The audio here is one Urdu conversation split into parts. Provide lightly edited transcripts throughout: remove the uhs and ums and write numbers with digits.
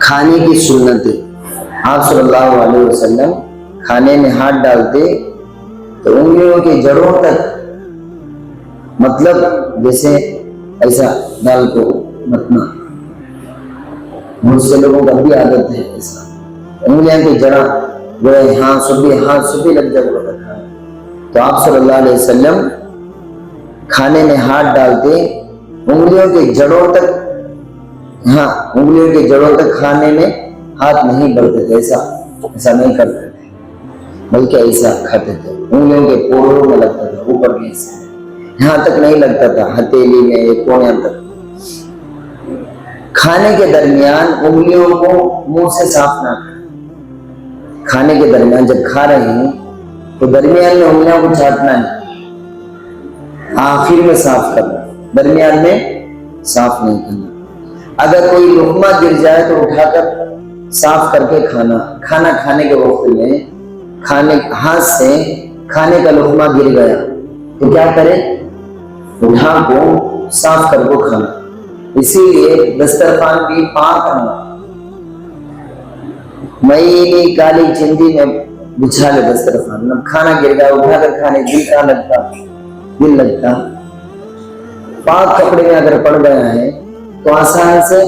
کھانے کی سنت ہے۔ آپ صلی اللہ علیہ وسلم کھانے میں ہاتھ ڈالتے تو انگلیوں کی جڑوں تک، مطلب جیسے ایسا ڈال کو متنا، بہت سے لوگوں کا بھی عادت ہے ایسا، انگلیاں کی جڑا جو ہے ہاتھ سے بھی لگ جائے گا۔ تو آپ صلی اللہ علیہ وسلم کھانے میں ہاتھ ڈالتے انگلیوں کے جڑوں تک، انگلیوں کے جڑوں تک کھانے میں ہاتھ نہیں بڑھتے تھے، ایسا نہیں کرتے تھے، بلکہ ایسا کھاتے تھے، انگلیوں کے پوروں میں لگتا تھا، اوپر کے حصے یہاں تک نہیں لگتا تھا، ہتھیلی میں ایک کونے تک۔ کھانے کے درمیان انگلیوں کو منہ سے صاف نہ کریں۔ کھانے کے درمیان جب کھا رہے ہیں تو درمیان میں انگلیوں کو چاٹنا نہیں، آخر میں صاف کرنا، درمیان میں صاف نہیں کرنا۔ اگر کوئی لقمہ گر جائے تو اٹھا کر صاف کر کے کھانا۔ کھانا کھانے کے وقت میں ہاتھ سے کھانے کا لقمہ گر گیا تو کیا کرے؟ اٹھا کو صاف کر کو کھانا۔ اسی لیے دسترخوان بھی پاک رہنا، نئی کالی چندی میں بچھا لے دسترخوان، کھانا گر گیا اٹھا کر کھانے، دل لگتا۔ پاک کپڑے میں اگر پڑ گیا ہے تو آسان سے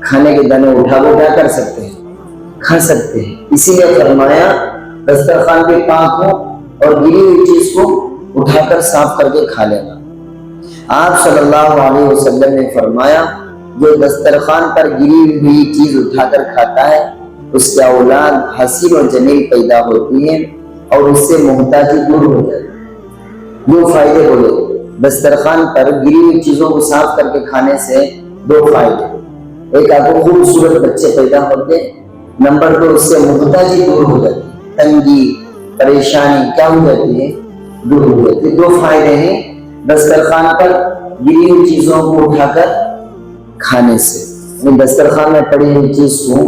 کھانے کے دانے اٹھا کو کیا کر سکتے ہیں؟ کھا سکتے ہیں۔ اسی لیے فرمایا دسترخوان بھی پاک ہو اور گری ہوئی چیز کو اٹھا کر صاف کر کے کھا لینا۔ آپ صلی اللہ علیہ وسلم نے فرمایا جو دسترخوان پر گری ہوئی چیز اٹھا کر کھاتا ہے اس کی اولاد حسین و جمیل پیدا ہوتی ہے اور اس سے محتاجی دور ہو جاتی ہے۔ دو فائدے بولے، دسترخوان پر گری ہوئی چیزوں کو صاف کر کے کھانے سے دو فائدے، ایک آپ کو خوبصورت بچے پیدا ہوتے، نمبر دو اس سے محتاجی دور ہو جاتی، تنگی پریشانی کیا ہو جاتی ہے؟ دور ہو جاتی ہے۔ دو فائدے ہیں دسترخوان پر گری ہوئی چیزوں کو اٹھا کر کھانے سے۔ دسترخوان میں پڑی ہوئی چیز کو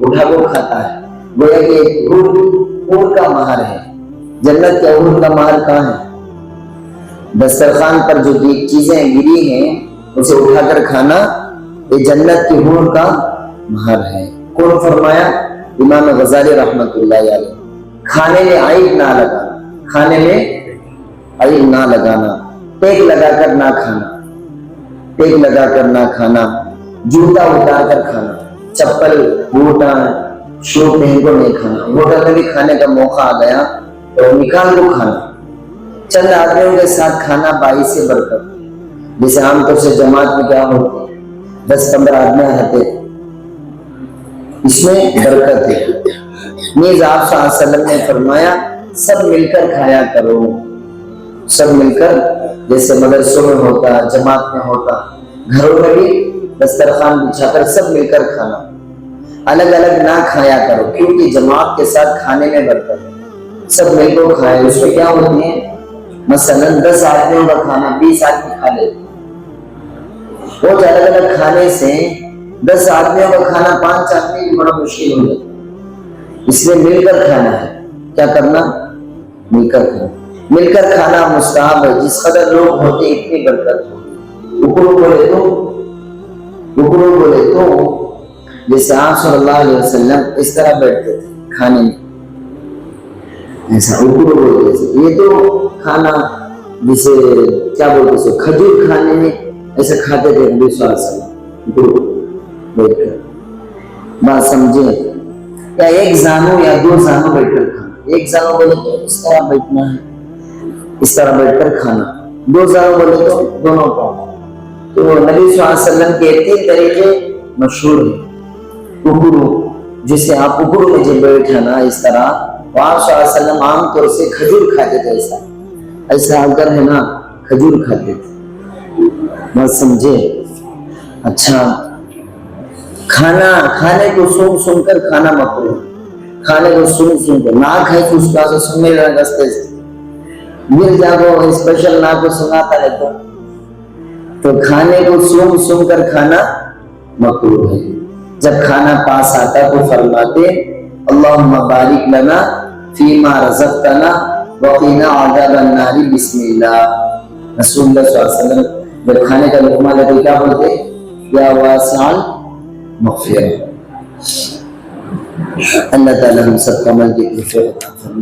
اٹھا کر کھاتا ہے، گویا کہ ایک حور کا مہر ہے۔ جنت کے حور کا مہر کہاں ہے؟ دسترخوان پر جو چیزیں گری ہیں اسے اٹھا کر کھانا، یہ جنت کی حور کا مہر ہے۔ کون فرمایا؟ امام غزالی رحمت اللہ علیہ۔ کھانے میں عیب نہ لگانا، کھانے میں عیب نہ لگانا، ٹیک لگا کر نہ کھانا، ٹیک لگا کر نہ کھانا، جوتا اتار کر کھانا، چپل بوٹا شو پہن کو نہیں کھانا۔ ہوٹل میں بھی کھانے کا موقع آ گیا تو نکال کو کھانا۔ چند آدمیوں کے ساتھ کھانا باعث برکت، جیسے عام طور سے جماعت میں کیا ہوتی ہے 10-15 آدمی رہتے، اس میں برکت ہے۔ نیز آپ صلی اللہ علیہ وسلم نے فرمایا سب مل کر کھایا کرو، سب مل کر، جیسے مدرسوں میں ہوتا، جماعت میں ہوتا، گھروں میں بھی دسترخوان بچھا کر سب مل کر کھانا، الگ الگ نہ کھایا کرو، کیونکہ جماعت کے ساتھ کھانے میں برکت ہے۔ سب مل کر کھائے، اس میں کیا ہوتی ہے؟ مثلاً 10 آدمیوں کا کھانا 20 آدمی کھا لیتے، وہ الگ الگ کھانے سے 10 آدمیوں کا کھانا 5 آدمی بھی بڑا مشکل ہو جاتا ہے۔ اس لیے مل کر کھانا ہے، کیا کرنا؟ مل کر کھانا۔ مل کر کھانا مستحب ہے، جس قدر لوگ ہوتے اتنی برکت ہوتی۔ اکڑو بولے تو جیسے آپ صلی اللہ علیہ وسلم اس طرح بیٹھتے تھے کھانے میں، ایسا اکڑو بولتے، یہ تو کھانا جسے کیا بولتے سو کھجور کھانے میں ایسا کھاتے تھے نبی صلی اللہ علیہ وسلم، اکڑو بیٹھ کر۔ بات سمجھے؟ یا ایک زانو یا 2 زانو بیٹھ کر کھانا، ایک زانو بولے تو اس طرح بیٹھنا ہے، اس طرح بیٹھ کر کھانا، 2 زانو بولے تو دونوں پاؤں۔ تو نبی صلی اللہ علیہ وسلم کے 3 طریقے مشہور ہیں۔ اکڑو، جسے آپ اکڑو میں جب بیٹھا نا اس طرح، آپ صلی اللہ علیہ وسلم عام طور سے کھجور کھاتے تھے، ایسا اگر ہے نا کھجور کھاتے تھے، بات سمجھے؟ اچھا، کھانے کو سن کر کھانا مکروہ، کھانے کو سن کر نہ کھائے تو اس کا سننے لگا رستے سے گر جاگو اسپیشل نہ کو سناتا رہتا، تو کھانے کو سن کر کھانا مکروہ ہے۔ جب کھانا پاس آتا تو فرماتے اللہم بارک لنا فیما رزقتنا وقنا عذاب النار بسم اللہ۔ رسول اللہ صلی اللہ علیہ وسلم جب کھانے کا لقمہ لیتے کیا بولتے؟ یا واسع المغفرہ۔ اللہ تعالیٰ ہم سب کا عمل کی توفیق عطا فرمائے.